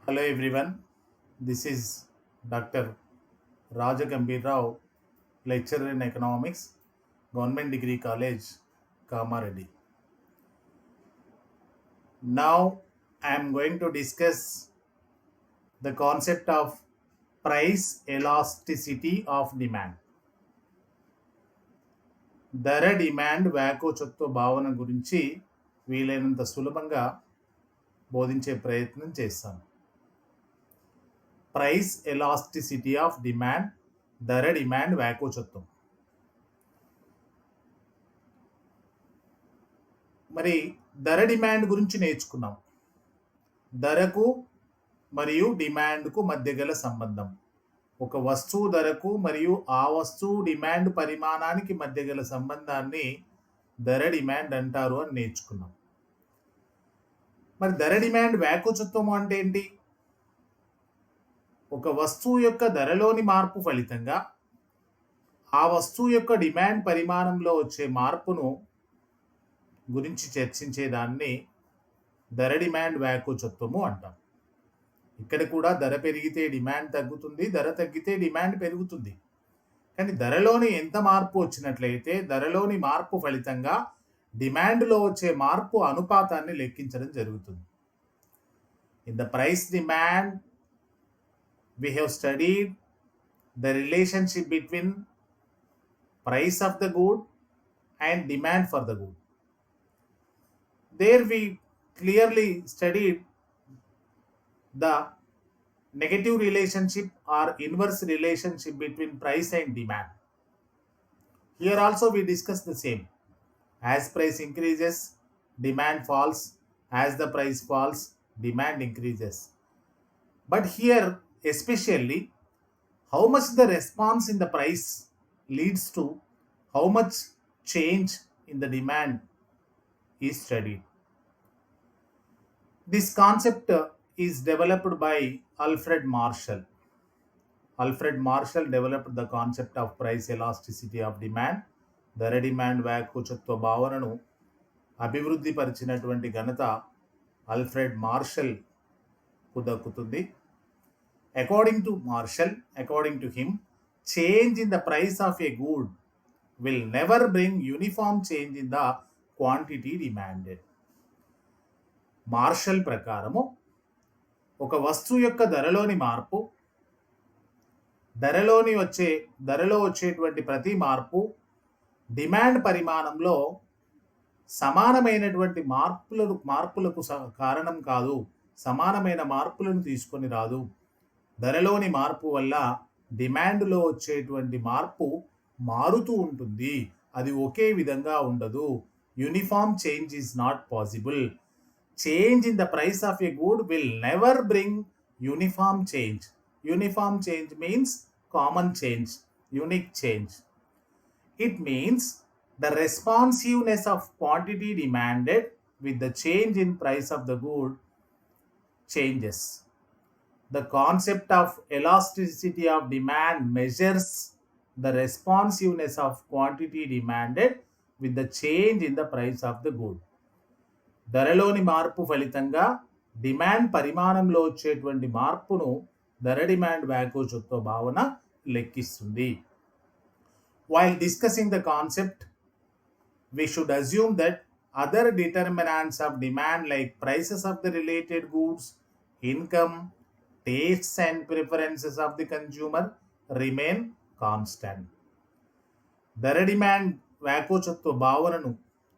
Hello everyone, this is Dr. Rajagambir Rao, lecturer in economics, Government Degree College, Kamareddy. Now I am going to discuss the concept of price elasticity of demand. ధర demand వ్యాకోచత్వ భావన గురించి వీలైనంత సులభంగా బోధించే ప్రయత్నం చేస్తాను. Price elasticity of demand, ధర demand వ్యాకోచత్వం. మరి ధర డిమాండ్ గురించి నేర్చుకున్నాం. ధరకు మరియు డిమాండ్కు మధ్య గల సంబంధం, ఒక వస్తువు ధరకు మరియు ఆ వస్తువు డిమాండ్ పరిమాణానికి మధ్య గల సంబంధాన్ని ధర డిమాండ్ అంటారు అని నేర్చుకున్నాం. మరి ధర డిమాండ్ వ్యాకోచత్వం అంటే ఏంటి? ఒక వస్తువు యొక్క ధరలోని మార్పు ఫలితంగా ఆ వస్తువు యొక్క డిమాండ్ పరిమాణంలో వచ్చే మార్పును గురించి చర్చించేదాన్ని ధర డిమాండ్ వ్యాకోచత్వము అంటాం. ఇక్కడ కూడా ధర పెరిగితే డిమాండ్ తగ్గుతుంది, ధర తగ్గితే డిమాండ్ పెరుగుతుంది. కానీ ధరలోని ఎంత మార్పు వచ్చినట్లయితే ధరలోని మార్పు ఫలితంగా డిమాండ్లో వచ్చే మార్పు అనుపాతాన్ని లెక్కించడం జరుగుతుంది. In the price demand we have studied the relationship between price of the good and demand for the good. There we clearly studied the negative relationship or inverse relationship between price and demand. Here also we discuss the same. As price increases, demand falls. As the price falls, demand increases. But here especially, how much the response in the price leads to how much change in the demand is studied. This concept is developed by Alfred Marshall. Alfred Marshall developed the concept of price elasticity of demand. ధర demand వ్యాకోచత్వ భావనను అభివృద్ధి పరిచినటువంటి ఘనత Alfred martial కు దక్కుతుంది. According to him, change in the price of a good will never bring uniform change in the quantity demanded. Marshall ప్రకారము ఒక వస్తువు యొక్క ధరలోని మార్పు, ధరలో వచ్చేటువంటి ప్రతి మార్పు డిమాండ్ పరిమాణంలో సమానమైనటువంటి మార్పులకు కారణం కాదు, సమానమైన మార్పులను తీసుకొని రాదు. ధరలోని మార్పు వల్ల డిమాండ్లో వచ్చేటువంటి మార్పు మారుతూ ఉంటుంది, అది ఒకే విధంగా ఉండదు. Uniform change is not possible. Change in the price of a good will never bring uniform change. Uniform change means common change, unique change. It means the responsiveness of quantity demanded with the change in price of the good changes. The concept of elasticity of demand measures the responsiveness of quantity demanded with the change in the price of the good. ధరలోని మార్పు ఫలితంగా demand పరిమాణంలో వచ్చేటువంటి మార్పును ధర demand వ్యాకోచత్వ భావన లెక్కిస్తుంది. While discussing the concept, we should assume that other determinants of demand like prices of the related goods, income, tastes and preferences of the consumer remain constant. ధర demand వ్యాకోచత్వ భావనను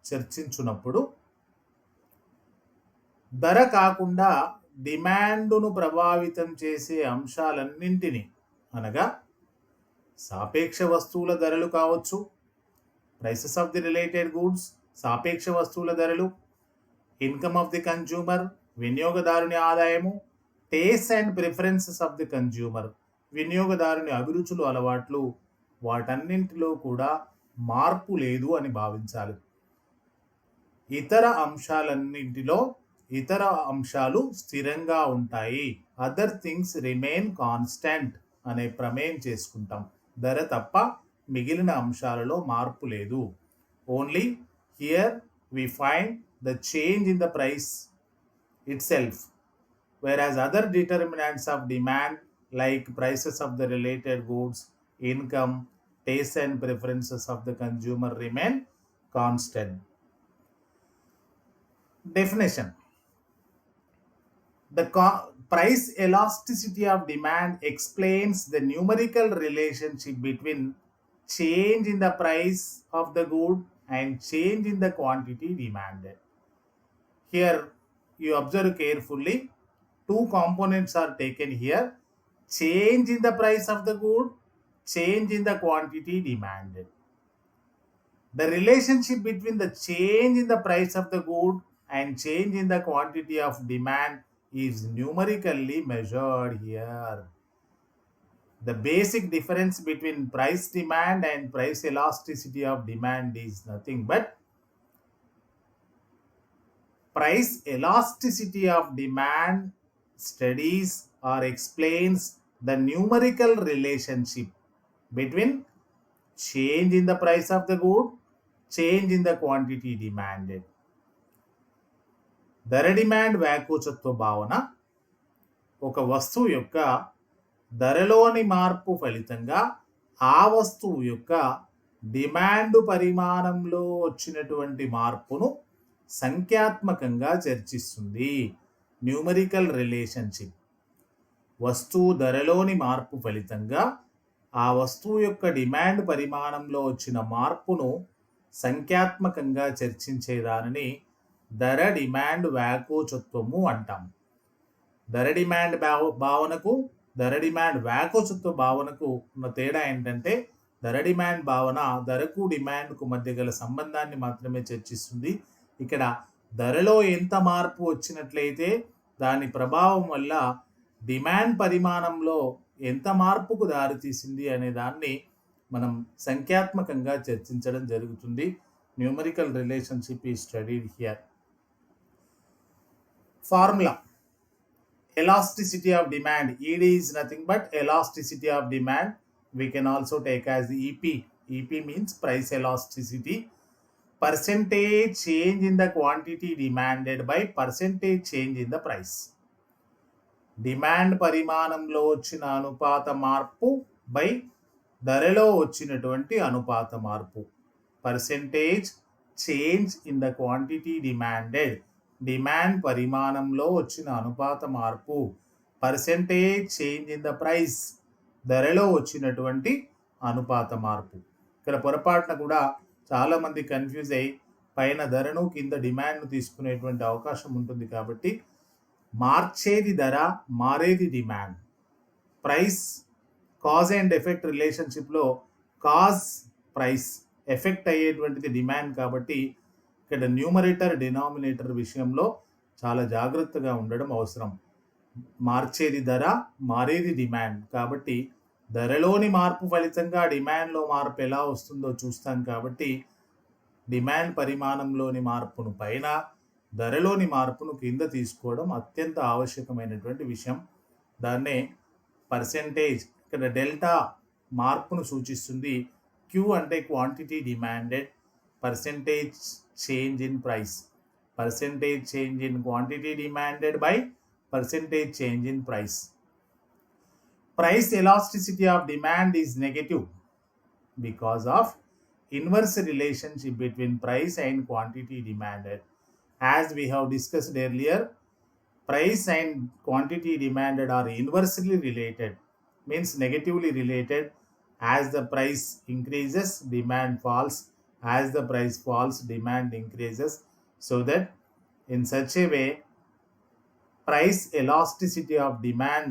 చర్చించున్నప్పుడు ధర కాకుండా డిమాండ్ను ప్రభావితం చేసే అంశాలన్నింటినీ, అనగా సాపేక్ష వస్తువుల ధరలు కావచ్చు, prices of the related goods సాపేక్ష వస్తువుల ధరలు, ఇన్కమ్ ఆఫ్ ది కన్జ్యూమర్ వినియోగదారుని ఆదాయము, taste and preferences of the consumer వినియోగదారుని అభిరుచులు అలవాట్లు, వాటన్నింటిలో కూడా మార్పు లేదు అని భావించాలి. ఇతర అంశాలు స్థిరంగా ఉంటాయి. అదర్ థింగ్స్ రిమైన్ కాన్స్టెంట్ అనే ప్రమేయం చేసుకుంటాం. ధర తప్ప మిగిలిన అంశాలలో మార్పు లేదు. Only here we find the change in the price itself. whereas other determinants of demand like prices of the related goods, income, tastes and preferences of the consumer remain constant. Definition: the price elasticity of demand explains the numerical relationship between change in the price of the good and change in the quantity demanded. Here, you observe carefully, two components are taken here: change in the price of the good, change in the quantity demanded. The relationship between the change in the price of the good and change in the quantity of demand is numerically measured here. The basic difference between price demand and price elasticity of demand is nothing but price elasticity of demand studies or explains the numerical relationship between change in the price of the good, change in the quantity demanded. ధర demand వ్యాకోచత్వ భావన ఒక వస్తువు యొక్క ధరలోని మార్పు ఫలితంగా ఆ వస్తువు యొక్క డిమాండ్ పరిమాణంలో వచ్చినటువంటి మార్పును సంఖ్యాత్మకంగా చర్చిస్తుంది. Numerical relationship. వస్తువు ధరలోని మార్పు ఫలితంగా ఆ వస్తువు యొక్క డిమాండ్ పరిమాణంలో వచ్చిన మార్పును సంఖ్యాత్మకంగా చర్చించేదానిని ధర డిమాండ్ వ్యాకోచత్వము అంటాం. ధర డిమాండ్ భావనకు ధర డిమాండ్ వ్యాకోచత్వ భావనకు ఉన్న తేడా ఏంటంటే ధర డిమాండ్ భావన ధరకు డిమాండ్కు మధ్య గల సంబంధాన్ని మాత్రమే చర్చిస్తుంది. ఇక్కడ ధరలో ఎంత మార్పు వచ్చినట్లయితే దాని ప్రభావం వల్ల డిమాండ్ పరిమాణంలో ఎంత మార్పుకు దారితీసింది అనే దాన్ని మనం సంఖ్యాత్మకంగా చర్చించడం జరుగుతుంది. Numerical relationship is studied here. Formula: elasticity of demand. ED is nothing but elasticity of demand. We can also take as the EP. EP means price elasticity. Percentage change in the quantity demanded by percentage change in the price. Demand పరిమాణంలో వచ్చిన అనుపాత మార్పు by ధరలో వచ్చినటువంటి అనుపాత మార్పు. Percentage change in the quantity demanded. Demand పరిమాణంలో వచ్చిన అనుపాత మార్పు. Percentage change in the price. ధరలో వచ్చినటువంటి అనుపాత మార్పు. ఇక్కడ పొరపాటున కూడా చాలామంది కన్ఫ్యూజ్ అయ్యి పైన ధరను కింద డిమాండ్ను తీసుకునేటువంటి అవకాశం ఉంటుంది. కాబట్టి మార్చేది ధర, మారేది demand. Price cause and effect రిలేషన్షిప్లో కాజ్ ప్రైస్, ఎఫెక్ట్ అయ్యేటువంటిది డిమాండ్. కాబట్టి ఇక్కడ న్యూమరేటర్ డినామినేటర్ విషయంలో చాలా జాగ్రత్తగా ఉండడం అవసరం. మార్చేది ధర, మారేది డిమాండ్. కాబట్టి ధరలోని మార్పు ఫలితంగా డిమాండ్లో మార్పు ఎలా వస్తుందో చూస్తాం. కాబట్టి డిమాండ్ పరిమాణంలోని మార్పును పైన, ధరలోని మార్పును కింద తీసుకోవడం అత్యంత ఆవశ్యకమైనటువంటి విషయం. దాన్నే పర్సెంటేజ్. ఇక్కడ డెల్టా మార్పును సూచిస్తుంది. క్యూ అంటే quantity demanded, percentage change in price. Percentage change in quantity demanded by percentage change in price. Price elasticity of demand is negative because of inverse relationship between price and quantity demanded. As we have discussed earlier, price and quantity demanded are inversely related, means negatively related. As the price increases, demand falls. As the price falls, demand increases. So that in such a way, price elasticity of demand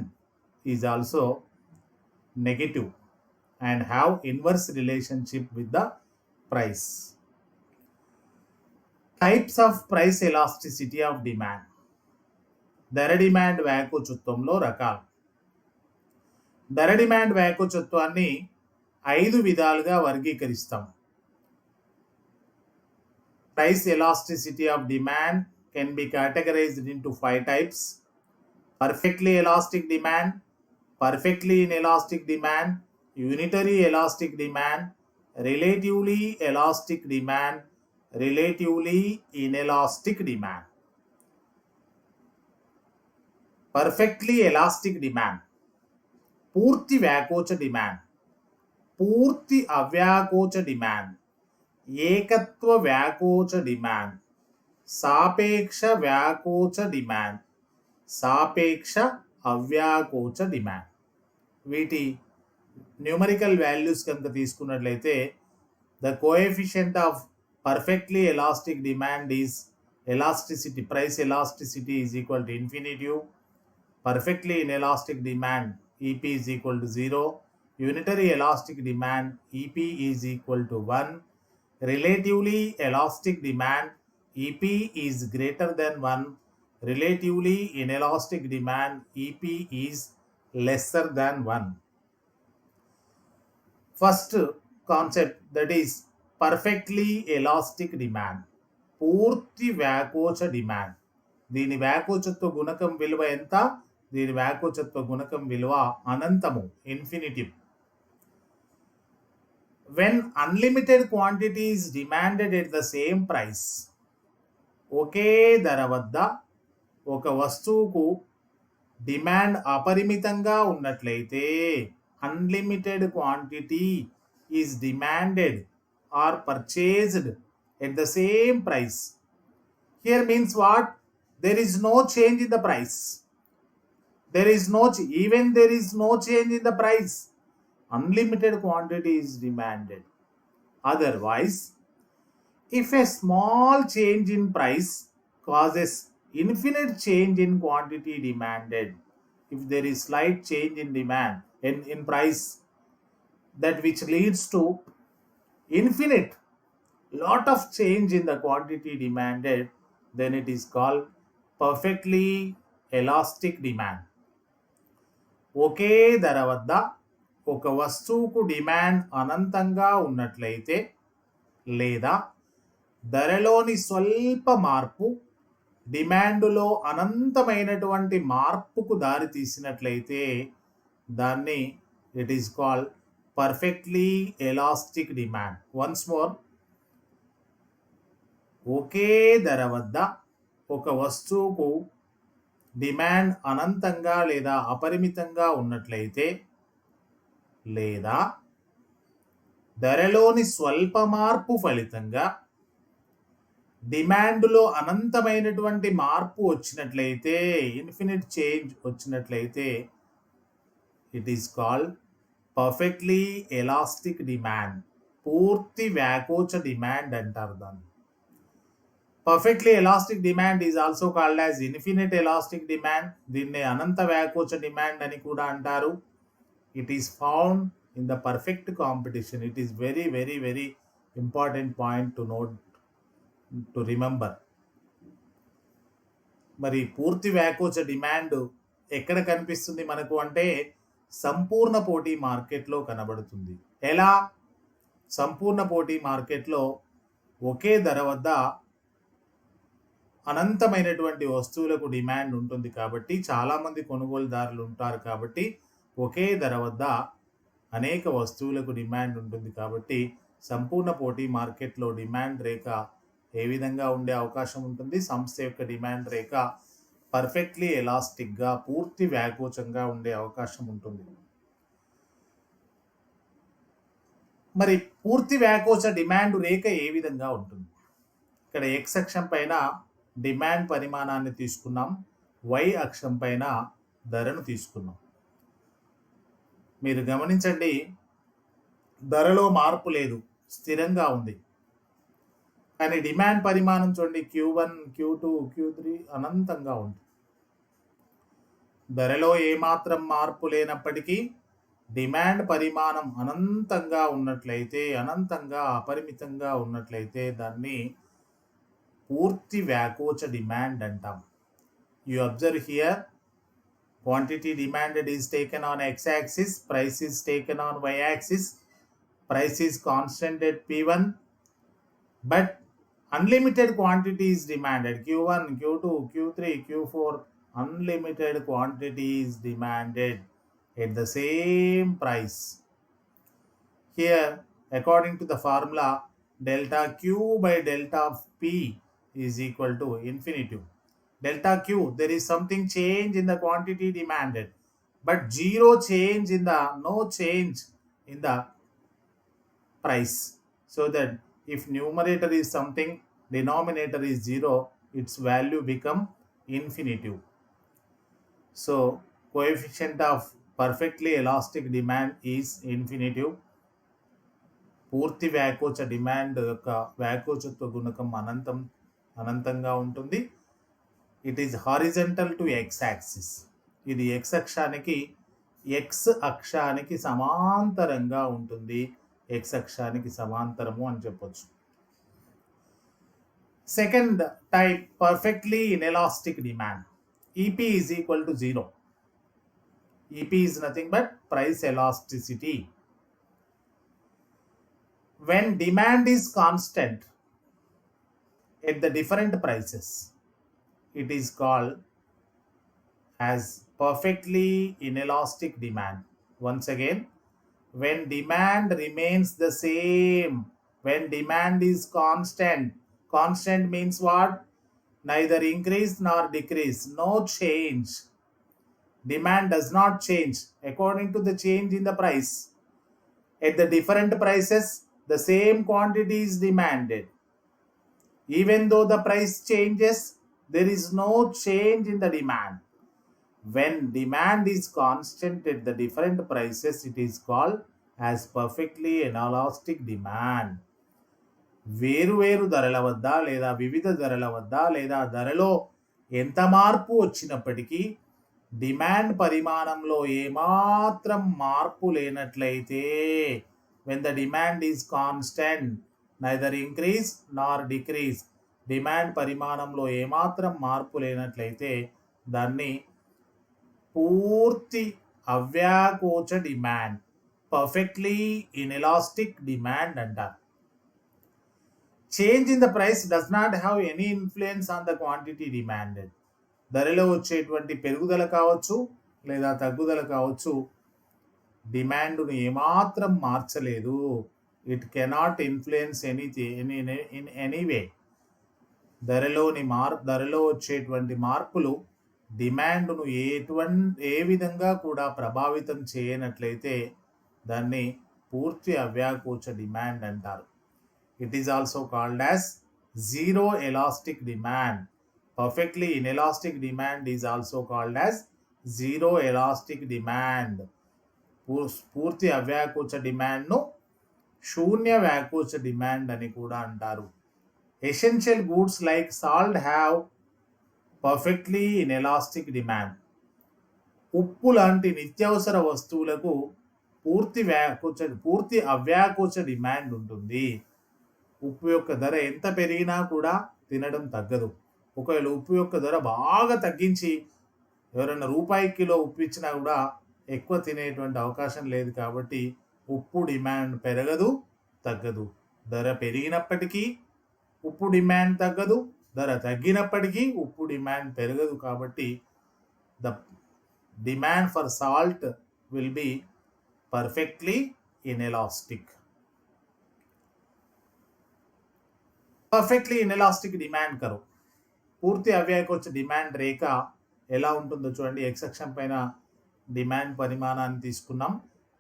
is also negative and have inverse relationship with the price. Types of price elasticity of demand. ధర demand వ్యాకోచత్వంలో రకాలు. ధర demand వ్యాకోచత్వాన్ని 5 విధాలుగా వర్గీకరిస్తాం. Price elasticity of demand can be categorized into 5 types. Perfectly elastic demand, perfectly inelastic demand, unitary elastic demand, relatively elastic demand, relatively inelastic demand. Perfectly elastic demand, పూర్తి వ్యాకోచ demand, పూర్తి అవ్యాకోచ demand, ఏకత్వ వ్యాకోచ demand, సాపేక్ష వ్యాకోచ demand, సాపేక్ష అవ్యాకోచ demand. వీటి numerical values కనుక తీసుకున్నట్లయితే the coefficient of perfectly elastic demand is elasticity, price elasticity is equal to infinitive. Perfectly inelastic demand EP is equal to 0. Unitary elastic demand EP is equal to 1. Relatively elastic demand EP is greater than 1. Relatively inelastic demand EP is lesser than 1. First concept, that is perfectly elastic demand, పూర్తి వ్యాకోచ demand. దీని వ్యాకోచత్వ గుణకం విలువ ఎంత? దీని వ్యాకోచత్వ గుణకం విలువ అనంతము, infinitive. When unlimited quantities demanded at the same price, ఒకే ధర వద్ద ఒక వస్తువుకు డిమాండ్ అపరిమితంగా ఉన్నట్లయితే, unlimited quantity is demanded or purchased at the same price. Here means what? There is no change in the price. There is no change in the price. Unlimited quantity is demanded. Otherwise, if a small change in price causes infinite change in quantity demanded, if there is slight change in demand in price, that which leads to infinite lot of change in the quantity demanded, then it is called perfectly elastic demand. ఒకే ధర వద్ద ఒక వస్తువుకు demand అనంతంగా ఉన్నట్లయితే, లేదా ధరలోని స్వల్ప మార్పు డిమాండ్లో అనంతమైనటువంటి మార్పుకు దారి తీసినట్లయితే, దాన్ని it is called perfectly elastic demand. Once more, ఒకే ధర వద్ద ఒక వస్తువుకు డిమాండ్ అనంతంగా లేదా అపరిమితంగా ఉన్నట్లయితే, లేదా ధరలోని స్వల్ప మార్పు ఫలితంగా డిమాండ్లో అనంతమైనటువంటి మార్పు వచ్చినట్లయితే, ఇన్ఫినిట్ చేంజ్ వచ్చినట్లయితే, it is called perfectly elastic demand, పూర్తి వ్యాకోచ డిమాండ్ అంటారు దాన్ని. Perfectly elastic demand is also called as infinite elastic demand. దీన్ని అనంత వ్యాకోచ డిమాండ్ అని కూడా అంటారు. It is found in the perfect competition. It is very very very important point to note, to remember. మరి పూర్తి వ్యాకోచ demand ఎక్కడ కనిపిస్తుంది మనకు అంటే, సంపూర్ణ పోటీ మార్కెట్లో కనబడుతుంది. ఎలా? సంపూర్ణ పోటీ మార్కెట్లో ఒకే ధర వద్ద అనంతమైనటువంటి వస్తువులకు డిమాండ్ ఉంటుంది కాబట్టి, చాలామంది కొనుగోలుదారులు ఉంటారు కాబట్టి, ఒకే ధర వద్ద అనేక వస్తువులకు డిమాండ్ ఉంటుంది కాబట్టి, సంపూర్ణ పోటీ మార్కెట్లో డిమాండ్ రేఖ ఏ విధంగా ఉండే అవకాశం ఉంటుంది? సంస్థ యొక్క డిమాండ్ రేఖ పర్ఫెక్ట్లీ ఎలాస్టిక్గా, పూర్తి వ్యాకోచంగా ఉండే అవకాశం ఉంటుంది. మరి పూర్తి వ్యాకోచ డిమాండ్ రేఖ ఏ విధంగా ఉంటుంది? ఇక్కడ ఎక్స్ అక్షం పైన డిమాండ్ పరిమాణాన్ని తీసుకున్నాం, వై అక్షం పైన ధరను తీసుకున్నాం. మీరు గమనించండి, ధరలో మార్పు లేదు, స్థిరంగా ఉంది. కానీ డిమాండ్ పరిమాణం చూడండి, Q1, Q2, Q3 అనంతంగా ఉంది. ధరలో ఏమాత్రం మార్పు లేనప్పటికీ డిమాండ్ పరిమాణం అనంతంగా ఉన్నట్లయితే, అనంతంగా అపరిమితంగా ఉన్నట్లయితే, దాన్ని పూర్తి వ్యాకోచ డిమాండ్ అంటాం. You observe here, quantity demanded is taken on x-axis, price is taken on y-axis, price is constant at P1, but unlimited quantity is demanded. Q1, Q2, Q3, Q4, unlimited quantity is demanded at the same price. Here, according to the formula, delta Q by delta P is equal to infinitive. delta Q, there is something change in the quantity demanded, but zero change in the, no change in the price. So that if numerator is something, denominator is zero, its value become infinitive. So coefficient of perfectly elastic demand is infinitive. పూర్తి వ్యాకోచ demand యొక్క వ్యాకోచత్వ గుణకం అనంతంగా ఉంటుంది. It is horizontal to X axis. ఇది X అక్షానికి సమాంతరంగా ఉంటుంది. X అక్షానికి సమాంతరము అని చెప్పొచ్చు. Second type perfectly inelastic demand. EP is equal to 0. EP is nothing but price elasticity. When demand is constant at the different prices, it is called as perfectly inelastic demand. Once again, when demand remains the same, when demand is constant means what? Neither increase nor decrease, no change. Demand does not change according to the change in the price. At the different prices, the same quantity is demanded. Even though the price changes, there is no change in the demand. When demand is constant at the different prices, it is called as perfectly inelastic demand. వేరు ధరల వద్ద లేదా వివిధ ధరల వద్ద లేదా ధరలో ఎంత మార్పు వచ్చినప్పటికీ డిమాండ్ పరిమాణంలో ఏమాత్రం మార్పు లేనట్లయితే, when the demand is constant, neither increase nor decrease, demand పరిమాణంలో ఏమాత్రం మార్పు లేనట్లయితే దాన్ని పూర్తి అవ్యాకోచ డిమాండ్, పర్ఫెక్ట్లీ ఇన్ఎలాస్టిక్ డిమాండ్ అంటారు. Change in the price does not have any influence on the quantity demanded. ధరలో వచ్చేటువంటి పెరుగుదల కావచ్చు లేదా తగ్గుదల కావచ్చు, డిమాండ్ను ఏమాత్రం మార్చలేదు. It cannot influence in anyway. ధరలో వచ్చేటువంటి మార్పులు డిమాండ్ను ఏ విధంగా కూడా ప్రభావితం చేయనట్లయితే దాన్ని పూర్తి అవ్యాకోచ డిమాండ్ అంటారు. It is also called as zero elastic demand. Perfectly inelastic demand is also called as zero elastic demand. పూర్తి అవ్యాకోచ డిమాండ్ను శూన్య వ్యాకోచ డిమాండ్ అని కూడా అంటారు. Essential goods like salt have perfectly inelastic demand. ఉప్పు లాంటి నిత్యావసర వస్తువులకు పూర్తి అవ్యాకోచ డిమాండ్ ఉంటుంది. ఉప్పు యొక్క ధర ఎంత పెరిగినా కూడా తినడం తగ్గదు. ఒకవేళ ఉప్పు యొక్క ధర బాగా తగ్గించి ఎవరైనా రూపాయి కిలో ఉప్పు ఇచ్చినా కూడా ఎక్కువ తినేటువంటి అవకాశం లేదు. కాబట్టి ఉప్పు డిమాండ్ పెరగదు, తగ్గదు. ధర పెరిగినప్పటికీ ఉప్పు డిమాండ్ తగ్గదు, ధర తగ్గినప్పటికీ ఉప్పు డిమాండ్ పెరగదు. కాబట్టి the demand for salt will be perfectly inelastic. Perfectly inelastic demand curve. పూర్తి అవ్యాకోచ డిమాండ్ రేఖ ఎలా ఉంటుందో చూడండి. ఎక్స్ అక్షం పైన డిమాండ్ పరిమాణాన్ని తీసుకున్నాం,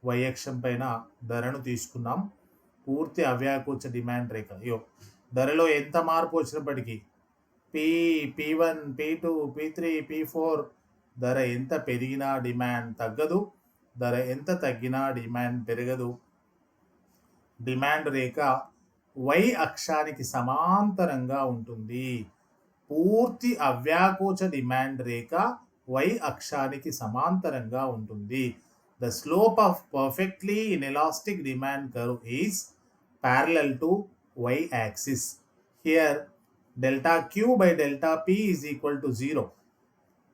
వై అక్షం పైన ధరను తీసుకున్నాం. పూర్తి అవ్యాకోచ డిమాండ్ రేఖ. ధరలో ఎంత మార్పు వచ్చినప్పటికీ P1, P2, P3, P4 ధర ఎంత పెరిగినా డిమాండ్ తగ్గదు, ధర ఎంత తగ్గినా డిమాండ్ పెరగదు. డిమాండ్ రేఖ వై అక్షానికి సమాంతరంగా ఉంటుంది. పూర్తి అవ్యాకోచ డిమాండ్ రేఖ వై అక్షానికి సమాంతరంగా ఉంటుంది. The slope of perfectly inelastic demand curve is parallel to y axis. Here delta Q by delta P is equal to 0.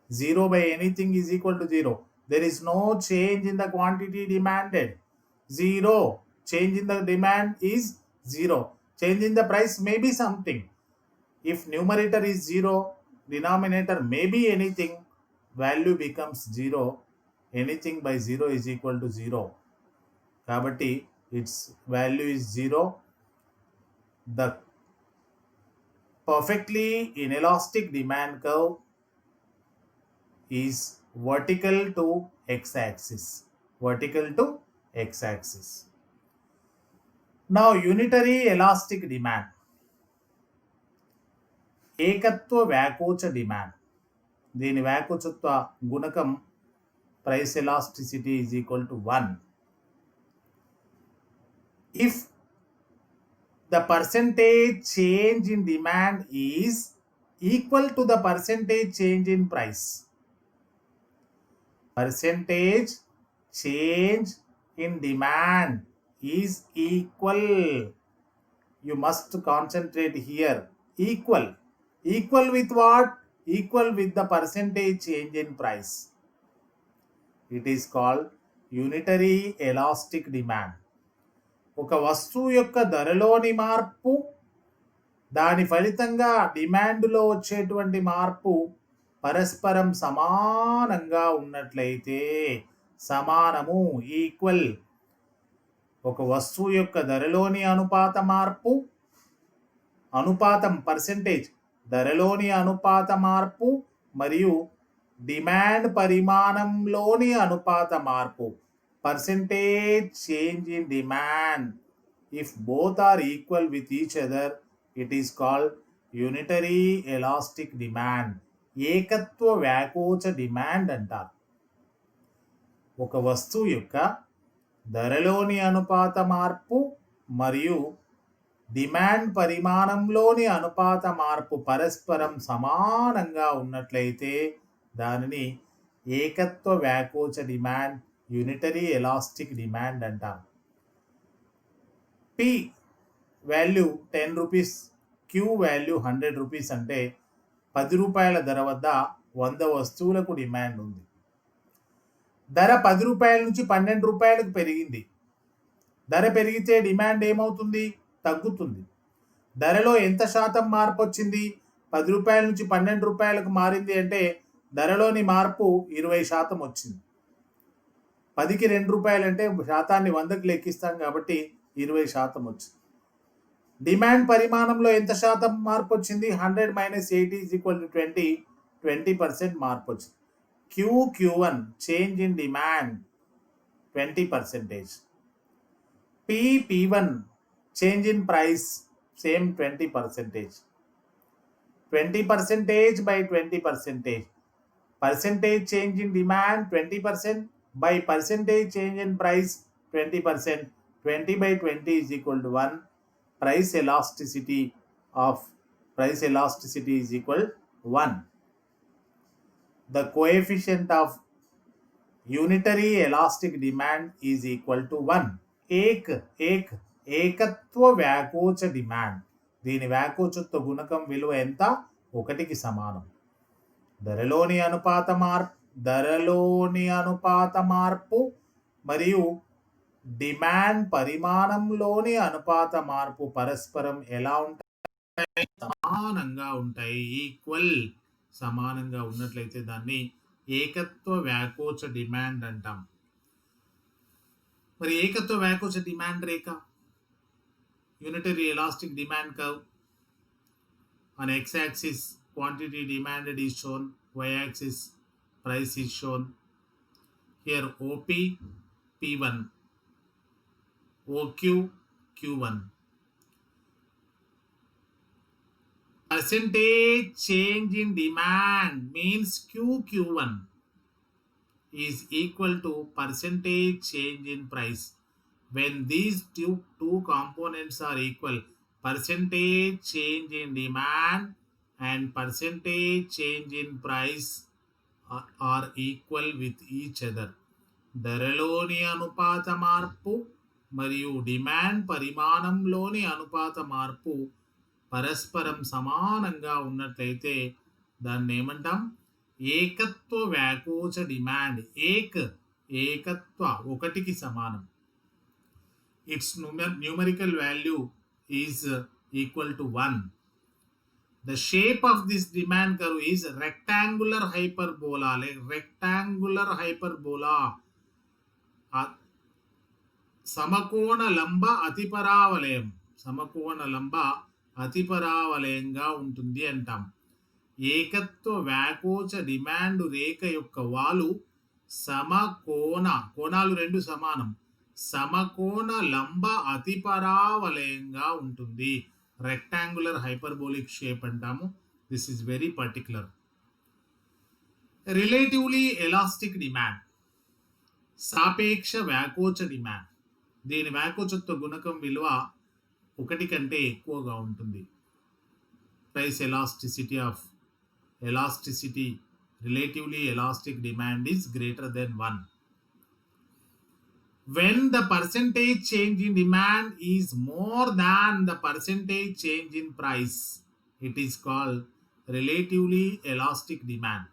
0 by anything is equal to 0. There is no change in the quantity demanded. 0. Change in the demand is 0. Change in the price may be something. If numerator is 0, denominator may be anything, value becomes 0. Anything by 0 is equal to 0. Kabatti its value is 0. The perfectly inelastic demand curve is vertical to x-axis. Vertical to x-axis. Now unitary elastic demand. ఏకత్వ వ్యాకోచ demand. దీని వ్యాకోచత్వ గుణకం price elasticity is equal to 1. If the percentage change in demand is equal to the percentage change in price. Percentage change in demand is equal. You must concentrate here. Equal. Equal with what? Equal with the percentage change in price. It is called unitary elastic demand. ఒక వస్తువు యొక్క ధరలోని మార్పు దాని ఫలితంగా డిమాండ్లో వచ్చేటువంటి మార్పు పరస్పరం సమానంగా ఉన్నట్లయితే, సమానము ఈక్వల్, ఒక వస్తువు యొక్క ధరలోని అనుపాత మార్పు, అనుపాతం పర్సెంటేజ్, ధరలోని అనుపాత మార్పు మరియు డిమాండ్ పరిమాణంలోని అనుపాత మార్పు, percentage change in demand, if both are equal with each other, it is called unitary elastic demand. ఏకత్వ వ్యాకోచ డిమాండ్ అంటారు. ఒక వస్తువు యొక్క ధరలోని అనుపాత మార్పు మరియు డిమాండ్ పరిమాణంలోని అనుపాత మార్పు పరస్పరం సమానంగా ఉన్నట్లయితే దానిని ఏకత్వ వ్యాకోచ డిమాండ్, యూనిటరీ ఎలాస్టిక్ డిమాండ్ అంటాం. P value 10 rupees, Q value 100 rupees అంటే 10 రూపాయల ధర వద్ద 100 వస్తువులకు డిమాండ్ ఉంది. ధర 10 రూపాయల నుంచి 12 రూపాయలకు పెరిగింది. ధర పెరిగితే డిమాండ్ ఏమవుతుంది? తగ్గుతుంది. ధరలో ఎంత శాతం మార్పు వచ్చింది? 10 రూపాయల నుంచి 12 రూపాయలకు మారింది అంటే ధరలోని మార్పు 20% వచ్చింది. 10కి 2 రూపాయలు అంటే శాతాన్ని 100కి లెక్కిస్తాం కాబట్టి 20% వచ్చింది. డిమాండ్ పరిమాణంలో ఎంత శాతం మార్పు వచ్చింది? 100 - 80 = 20, 20% మార్పు వచ్చింది. Q1 change in demand 20%. P1 change in price same 20%. 20% by 20%. Percentage change in demand 20% by percentage change in price 20%. 20 by 20 is equal to 1. Price elasticity is equal to 1. The coefficient of unitary elastic demand is equal to 1. ఏకత్వ వ్యాకోచ demand, దీని వ్యాకోచత్వ గుణకం విలువ ఎంత? 1కి సమానం. ధరలోని అనుపాత మార్పు మరియు డిమాండ్ పరిమాణంలోని అనుపాత మార్పు పరస్పరం ఎలా ఉంటాయి? సమానంగా ఉంటాయి. ఈక్వల్, సమానంగా ఉన్నట్లయితే దాన్ని ఏకత్వ వ్యాకోచ డిమాండ్ అంటాం. మరి ఏకత్వ వ్యాకోచ డిమాండ్ రేఖ, unitary elastic demand curve. On x-axis quantity demanded is shown, y-axis price is shown. Here OP P1, OQ Q1. Percentage change in demand means QQ1 is equal to percentage change in price. When these two components are equal, percentage change in demand and percentage change in price are equal with each other. ధరలోని అనుపాత మార్పు మరియు demand పరిమాణంలోని అనుపాత మార్పు పరస్పరం సమానంగా ఉన్నట్లయితే దాన్ని ఏమంటాం? ఏకత్వ వ్యాకోచ డిమాండ్. ఏకత్వ 1కి సమానం. Its numerical value is equal to 1. The shape of this demand curve is rectangular hyperbola. Rectangular hyperbola. సమకోణ లంబ అతిపరావలయం. సమకోణ లంబ అతిపరావలయంగా ఉంటుంది అంటాం. ఏకత్వ వ్యాకోచ డిమాండ్ రేఖ యొక్క వాలు సమకోణ, కోణాలు రెండు సమానం, సమకోణ లంబ అతిపరావలయంగా ఉంటుంది. రెక్టాంగులర్ హైపర్బోలిక్ షేప్ అంటాము. This is very particular. Relatively elastic demand, సాపేక్ష వ్యాకోచ డిమాండ్. దీని వ్యాకోచత్వ గుణకం విలువ 1 కంటే ఎక్కువగా ఉంటుంది. Price elasticity relatively elastic demand is greater than 1. When the percentage change in demand is more than the percentage change in price, it is called relatively elastic demand.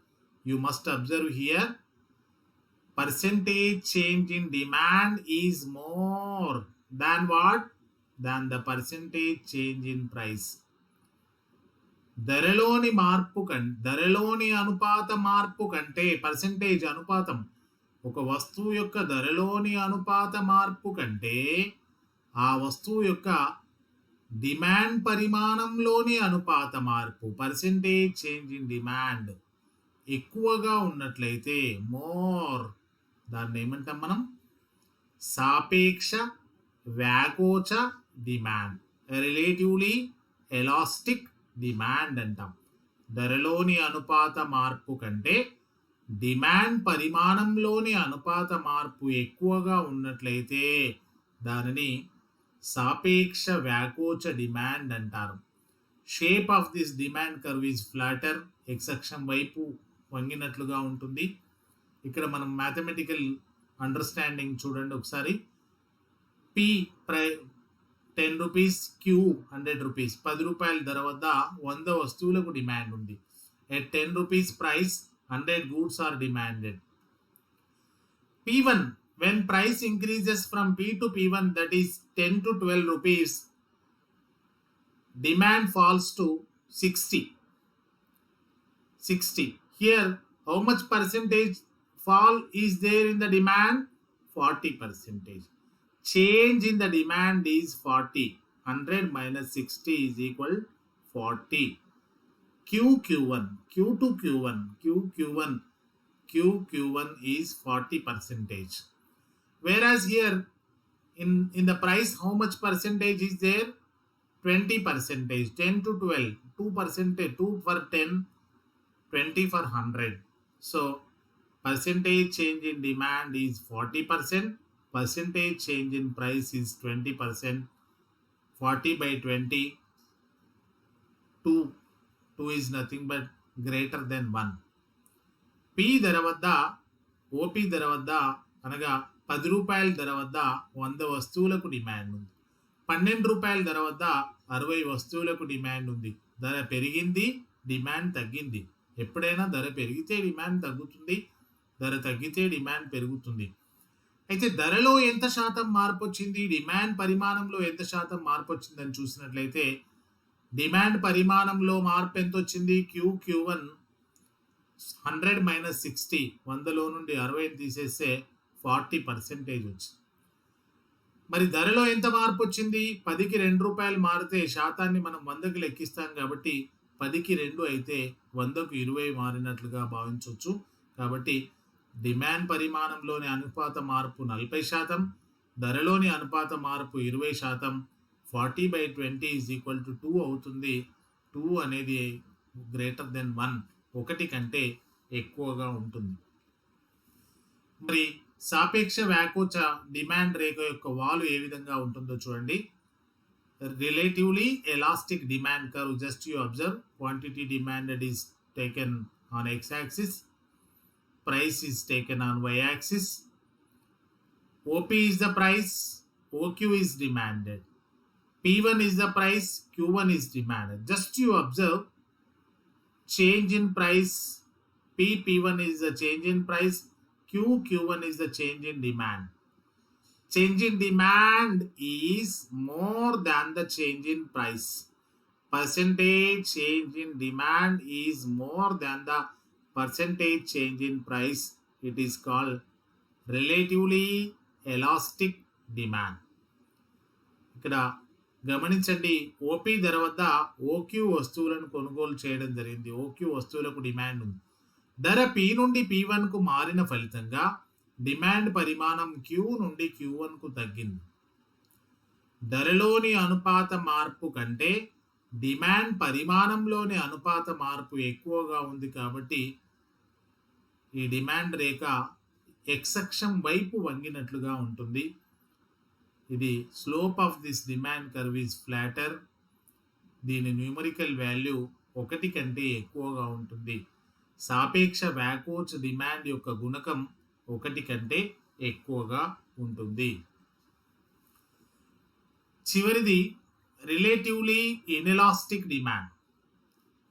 You must observe here, percentage change in demand is more than what? Than the percentage change in price. ధరలోని అనుపాత మార్పు కంటే, percentage అనుపాతం, ఒక వస్తువు యొక్క ధరలోని అనుపాత మార్పు కంటే ఆ వస్తువు యొక్క డిమాండ్ పరిమాణంలోని అనుపాత మార్పు, పర్సెంటేజ్ చేంజ్ ఇన్ డిమాండ్ ఎక్కువగా ఉన్నట్లయితే, మోర్, దాన్ని ఏమంటాం మనం? సాపేక్ష వ్యాకోచ డిమాండ్, రిలేటివ్లీ ఎలాస్టిక్ డిమాండ్ అంటాం. ధరలోని అనుపాత మార్పు కంటే డిమాండ్ పరిమాణంలోని అనుపాత మార్పు ఎక్కువగా ఉన్నట్లయితే దానిని సాపేక్ష వ్యాకోచ డిమాండ్ అంటారు. Shape of this demand curve is flatter, X అక్షం వైపు వంగినట్లుగా ఉంటుంది. ఇక్కడ మనం మ్యాథమెటికల్ అండర్స్టాండింగ్ చూడండి ఒకసారి. P 10 rupees, queue 100 rupees. 10 రూపాయల ధర వద్ద 100 వస్తువులకు డిమాండ్ ఉంది. At 10 rupees price 100 goods are demanded. P1, when price increases from P to P1, that is 10 to 12 rupees, demand falls to 60. Here, how much percentage fall is there in the demand? 40%. Change in the demand is 40. 100 minus 60 is equal 40. Q1 is 40%. Whereas here in the price, how much percentage is there? 20%. 10 to 12, 2%, 2 for 10, 20 for 100. So percentage change in demand is 40%. Percentage change in price is 20%. 40 by 20, 2 is nothing but greater than 1. P ధర వద్ద, OP ధర వద్ద, అనగా 10 రూపాయల ధర వద్ద 100 వస్తువులకు demand ఉంది. 12 రూపాయల ధర వద్ద 60 వస్తువులకు డిమాండ్ ఉంది. ధర పెరిగింది, డిమాండ్ తగ్గింది. ఎప్పుడైనా ధర పెరిగితే డిమాండ్ తగ్గుతుంది, ధర తగ్గితే డిమాండ్ పెరుగుతుంది. అయితే ధరలో ఎంత శాతం మార్పు వచ్చింది, డిమాండ్ పరిమాణంలో ఎంత శాతం మార్పు వచ్చిందని చూసినట్లయితే, డిమాండ్ పరిమాణంలో మార్పు ఎంత వచ్చింది? Q1 100 minus 60, 100లో నుండి 60 తీసేస్తే 40% వచ్చింది. మరి ధరలో ఎంత మార్పు వచ్చింది? 10కి 2 రూపాయలు మారితే శాతాన్ని మనం 100కి లెక్కిస్తాం కాబట్టి 10కి 2 అయితే 100కు 20 మారినట్లుగా భావించవచ్చు. కాబట్టి డిమాండ్ పరిమాణంలోని అనుపాత మార్పు 40%, ధరలోని అనుపాత మార్పు 20%. 40 by 20 is equal to 2 అవుతుంది. 2 అనేది గ్రేటర్ దెన్ 1, 1 కంటే ఎక్కువగా ఉంటుంది. మరి సాపేక్ష వ్యాకోచ డిమాండ్ రేఖ యొక్క వాలు ఏ విధంగా ఉంటుందో చూడండి. Relatively elastic demand curve, just you observe, quantity demanded is taken on x axis, price is taken on y axis. OP is the price, OQ is demanded. P1 is the price, Q1 is demanded. Just you observe, change in price, P1 is the change in price, Q1 is the change in demand. Change in demand is more than the change in price. Percentage change in demand is more than the percentage change in price. It is called relatively elastic demand. ఇక్కడ గమనించండి, OP ధర వద్ద OQ వస్తువులను కొనుగోలు చేయడం జరిగింది. OQ వస్తువులకు demand ఉంది. ధర పి నుండి P1కు మారిన ఫలితంగా డిమాండ్ పరిమాణం క్యూ నుండి Q1కు తగ్గింది. ధరలోని అనుపాత మార్పు కంటే డిమాండ్ పరిమాణంలోని అనుపాత మార్పు ఎక్కువగా ఉంది కాబట్టి ఈ డిమాండ్ రేఖ ఎక్స్ అక్షం వైపు వంగినట్లుగా ఉంటుంది. ఇది slope of this demand curve is flatter. దీని న్యూమరికల్ వాల్యూ 1 కంటే ఎక్కువగా ఉంటుంది. సాపేక్ష వ్యాకోచ డిమాండ్ యొక్క గుణకం 1 కంటే ఎక్కువగా ఉంటుంది. చివరిది రిలేటివ్లీ ఇన్ఎలాస్టిక్ డిమాండ్,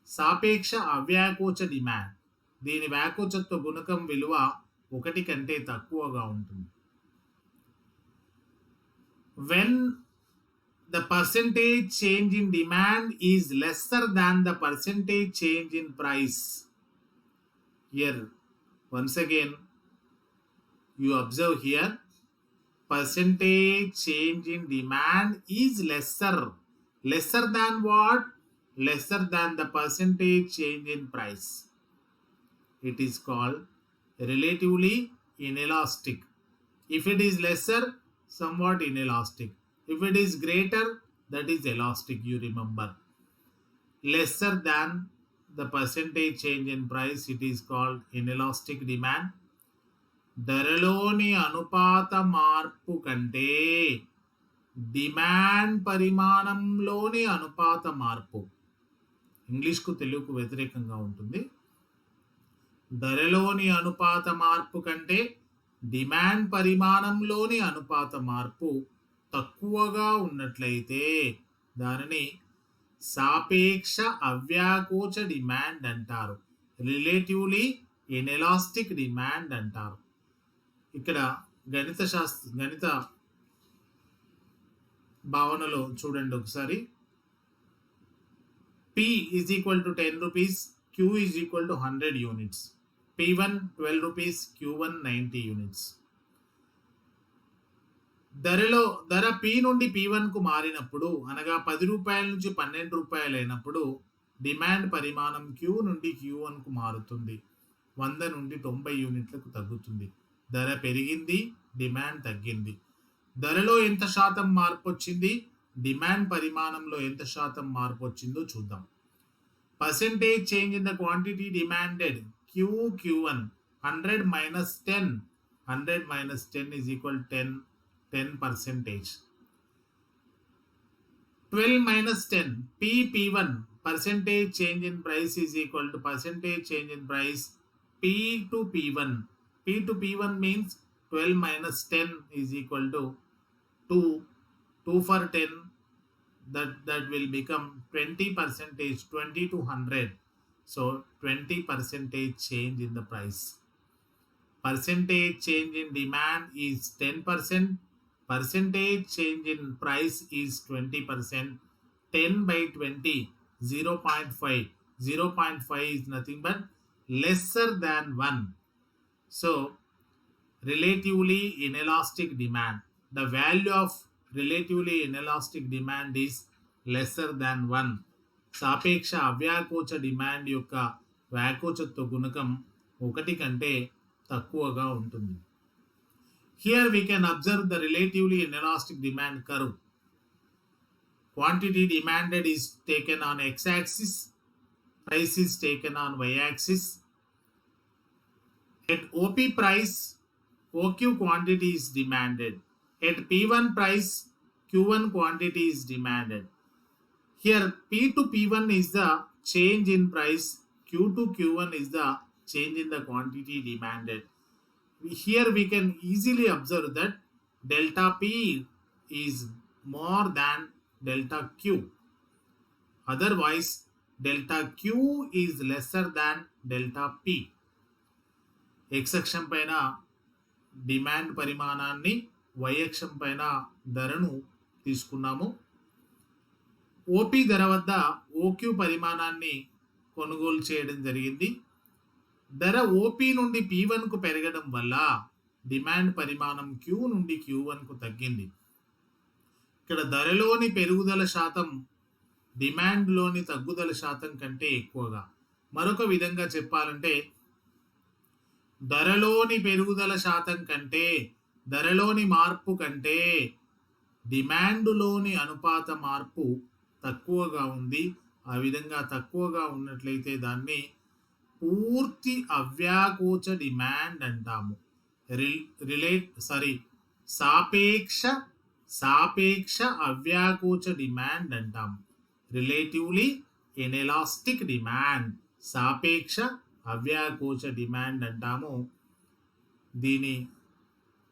సాపేక్ష అవ్యాకోచ డిమాండ్. దీని వ్యాకోచత్వ గుణకం విలువ 1 కంటే తక్కువగా ఉంటుంది. When the percentage change in demand is lesser than the percentage change in price. Here, once again, you observe here, percentage change in demand is lesser. Lesser than what? Lesser than the percentage change in price. It is called relatively inelastic. If it is lesser, somewhat inelastic. If it is greater, that is elastic, you remember. Lesser than the percentage change in price, it is called inelastic demand. ధరలోని అనుపాత మార్పు కంటే demand పరిమాణంలోని అనుపాత మార్పు, ఇంగ్లీష్కు తెలుగుకు వ్యతిరేకంగా ఉంటుంది. ధరలోని అనుపాత మార్పు కంటే డిమాండ్ పరిమాణంలోని అనుపాత మార్పు తక్కువగా ఉన్నట్లయితే దానిని సాపేక్ష అవ్యాకోచ డిమాండ్ అంటారు. రిలేటివ్లీ ఇన్ఎలాస్టిక్ డిమాండ్ అంటారు. ఇక్కడ గణిత భావనలో చూడండి ఒకసారి. P is equal to 10 rupees, Q is equal to 100 units. P1 12 rupees, Q1 90 units. ధర P నుండి P1కు మారినప్పుడు, అనగా 10 రూపాయల నుంచి 12 రూపాయలు అయినప్పుడు డిమాండ్ పరిమాణం Q నుండి Q1కు మారుతుంది. 100 నుండి 90 యూనిట్లకు తగ్గుతుంది. ధర పెరిగింది, డిమాండ్ తగ్గింది. ధరలో ఎంత శాతం మార్పు వచ్చింది, డిమాండ్ పరిమాణంలో ఎంత శాతం మార్పు వచ్చిందో చూద్దాం. Percentage change in the quantity demanded Q1 100 minus 10. 100 minus 10 is equal to 10%. 12 minus 10, P1, percentage change in price is equal to percentage change in price P to P1. P to P1 means 12 minus 10 is equal to 2. 2 for 10, that will become 20%, 20 to 100. So 20% change in the price. Percentage change in demand is 10%. Percentage change in price is 20%. 10 by 20, 0.5. 0.5 is nothing but lesser than 1. So, relatively inelastic demand. The value of relatively inelastic demand is lesser than 1. సాపేక్ష అవ్యాకోచ demand యొక్క వ్యాకోచత్వ గుణకం 1 కంటే తక్కువగా ఉంటుంది. Here we can observe the relatively inelastic demand curve. Quantity demanded is taken on x-axis, price is taken on y-axis. At OP price, OQ quantity is demanded. At P1 price, Q1 quantity is demanded. Here P to P1 is the change in price, Q to Q1 is the change in the quantity demanded. Here we can easily observe that delta P is more than delta Q. Otherwise, delta Q is lesser than delta P. X అక్షం పైన demand పరిమాణాన్ని, y అక్షం పైన ధరను తీసుకున్నాము. OP ధర వద్ద OQ పరిమాణాన్ని కొనుగోలు చేయడం జరిగింది. ధర ఓపీ నుండి P1కు పెరగడం వల్ల డిమాండ్ పరిమాణం Q నుండి Q1కు తగ్గింది. ఇక్కడ ధరలోని పెరుగుదల శాతం డిమాండ్‌లోని తగ్గుదల శాతం కంటే ఎక్కువగా. మరొక విధంగా చెప్పాలంటే ధరలోని పెరుగుదల శాతం కంటే, ధరలోని మార్పు కంటే డిమాండ్‌లోని అనుపాత మార్పు తక్కువగా ఉంది. ఆ విధంగా తక్కువగా ఉన్నట్లయితే దాన్ని పూర్తి అవ్యాకోచ డిమాండ్ అంటాము. సాపేక్ష సాపేక్ష అవ్యాకోచ డిమాండ్ అంటాము. రిలేటివ్లీ ఇనెలాస్టిక్ డిమాండ్, సాపేక్ష అవ్యాకోచ డిమాండ్ అంటాము. దీని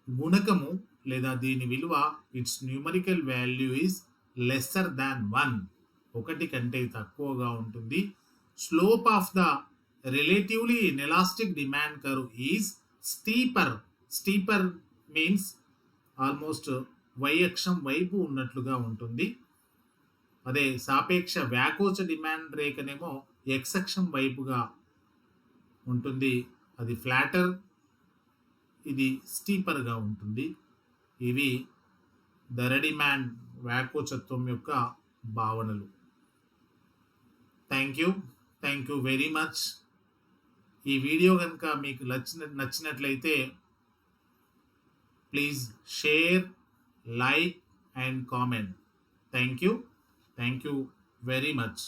గుణకము లేదా దీని విలువ its numerical value is lesser than 1, ఒకటి కంటే తక్కువగా ఉంటుంది. Slope of the relatively inelastic demand curve is steeper means almost y అక్షం వైపు ఉన్నట్లుగా ఉంటుంది. అదే సాపేక్ష వ్యాకోచ డిమాండ్ రేఖనేమో x అక్షం వైపుగా ఉంటుంది. అది ఫ్లాటర్, ఇది స్టీపర్గా ఉంటుంది. ఇవి ధర డిమాండ్ వ్యాకోచత్వం యొక్క భావనలు. Thank you very much. ఈ వీడియో కనుక మీకు నచ్చినట్లయితే please share, like and comment. Thank you very much.